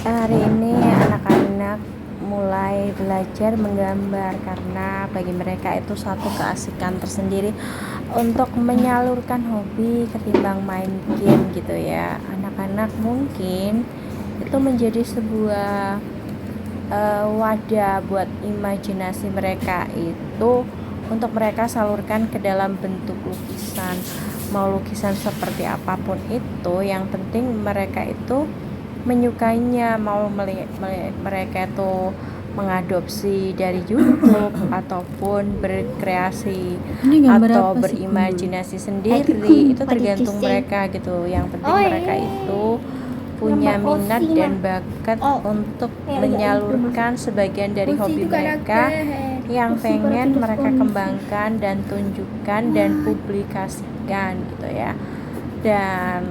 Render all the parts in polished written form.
Hari ini anak-anak mulai belajar menggambar karena bagi mereka itu satu keasikan tersendiri untuk menyalurkan hobi ketimbang main game gitu ya. Anak-anak mungkin itu menjadi sebuah wadah buat imajinasi mereka itu untuk mereka salurkan ke dalam bentuk lukisan. Mau lukisan seperti apapun itu, yang penting mereka itu menyukainya. Mau mereka itu mengadopsi dari YouTube ataupun berkreasi atau berimajinasi sendiri, itu tergantung mereka gitu. Yang penting mereka itu punya minat dan bakat untuk menyalurkan sebagian dari hobi mereka yang pengen mereka kembangkan dan tunjukkan dan publikasikan gitu ya. Dan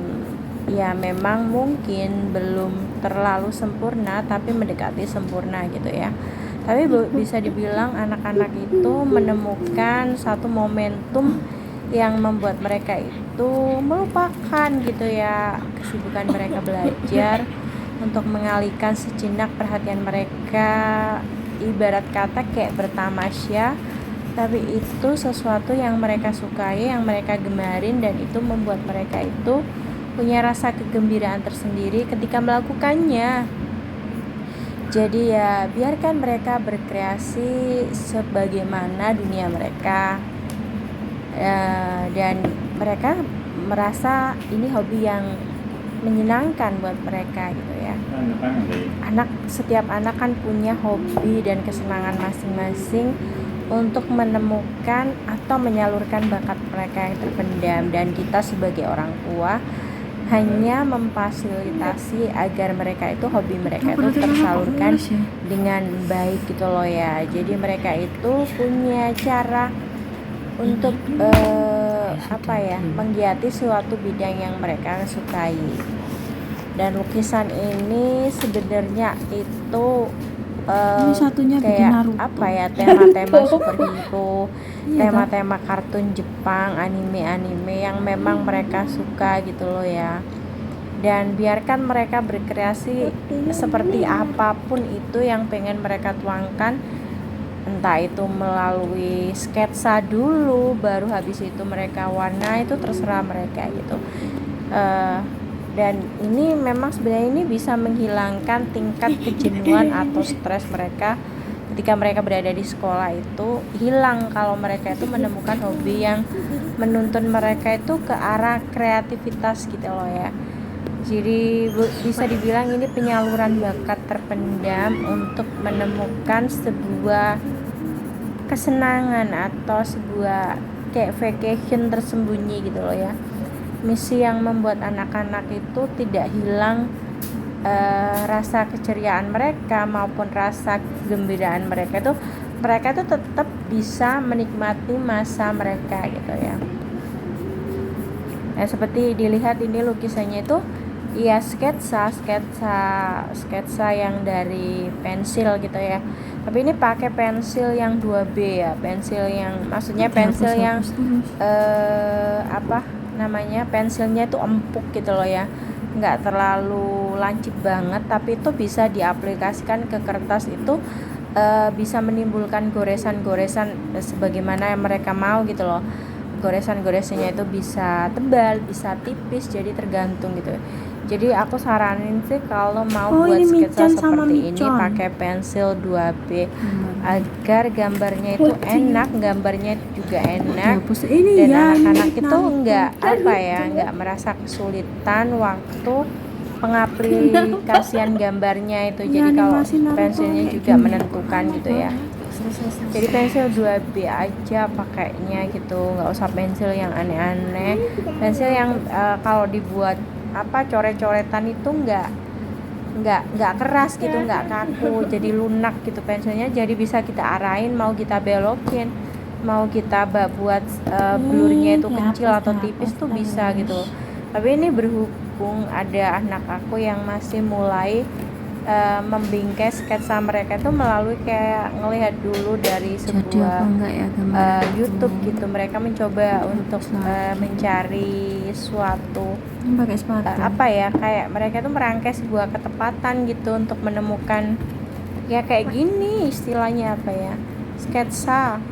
ya memang mungkin belum terlalu sempurna tapi mendekati sempurna gitu ya. Tapi bisa dibilang anak-anak itu menemukan satu momentum yang membuat mereka itu melupakan gitu ya kesibukan mereka belajar untuk mengalihkan sejenak perhatian mereka, ibarat kata kayak bertamasya, tapi itu sesuatu yang mereka sukai, yang mereka gemarin, dan itu membuat mereka itu punya rasa kegembiraan tersendiri ketika melakukannya. Jadi ya biarkan mereka berkreasi sebagaimana dunia mereka, dan mereka merasa ini hobi yang menyenangkan buat mereka gitu ya. Setiap anak kan punya hobi dan kesenangan masing-masing untuk menemukan atau menyalurkan bakat mereka yang terpendam, dan kita sebagai orang tua hanya memfasilitasi agar mereka itu hobi mereka itu tersalurkan dengan baik gitu loh ya. Jadi mereka itu punya cara untuk menggiati suatu bidang yang mereka sukai. Dan lukisan ini sebenarnya itu kayak tema-tema superhero, tema-tema kartun Jepang, anime-anime yang memang mereka suka gitu loh ya. Dan biarkan mereka berkreasi seperti apapun itu yang pengen mereka tuangkan, entah itu melalui sketsa dulu, baru habis itu mereka warna, itu terserah mereka gitu. Dan ini memang sebenarnya ini bisa menghilangkan tingkat kejenuhan atau stres mereka ketika mereka berada di sekolah. Itu hilang kalau mereka itu menemukan hobi yang menuntun mereka itu ke arah kreativitas gitu loh ya. Jadi bisa dibilang ini penyaluran bakat terpendam untuk menemukan sebuah kesenangan atau sebuah kayak vacation tersembunyi gitu loh ya. Misi yang membuat anak-anak itu tidak hilang rasa keceriaan mereka maupun rasa kegembiraan mereka itu tetap bisa menikmati masa mereka gitu ya. Nah, seperti dilihat ini lukisannya itu ya sketsa yang dari pensil gitu ya. Tapi ini pakai pensil yang 2B ya, pensil yang maksudnya pensil yang pensilnya itu empuk gitu loh ya, nggak terlalu lancip banget, tapi itu bisa diaplikasikan ke kertas itu, bisa menimbulkan goresan-goresan sebagaimana yang mereka mau gitu loh. Goresan-goresannya itu bisa tebal, bisa tipis, jadi tergantung gitu. Jadi aku saranin sih kalau mau buat sketsa seperti ini pakai pensil 2B agar gambarnya itu enak, gambarnya juga enak, dan anak-anak itu nggak merasa kesulitan waktu pengaplikasian gambarnya itu. Jadi kalau pensilnya juga menentukan gitu ya. Jadi pensil 2B aja pakainya gitu, nggak usah pensil yang aneh-aneh. Pensil yang kalau dibuat coret-coretan itu nggak keras gitu, nggak kaku, jadi lunak gitu pensilnya. Jadi bisa kita arahin, mau kita belokin, mau kita buat blurnya itu kecil atau tipis tuh bisa gitu. Tapi ini berhubung ada anak aku yang masih mulai membingkai sketsa mereka itu melalui kayak ngelihat dulu dari Jadi sebuah apa enggak ya gambar YouTube gitu. Mereka mencoba untuk mencari suatu ini pakai sepatu. apa ya, kayak mereka tuh merangkai sebuah ketepatan gitu untuk menemukan ya kayak gini, istilahnya apa ya, sketsa.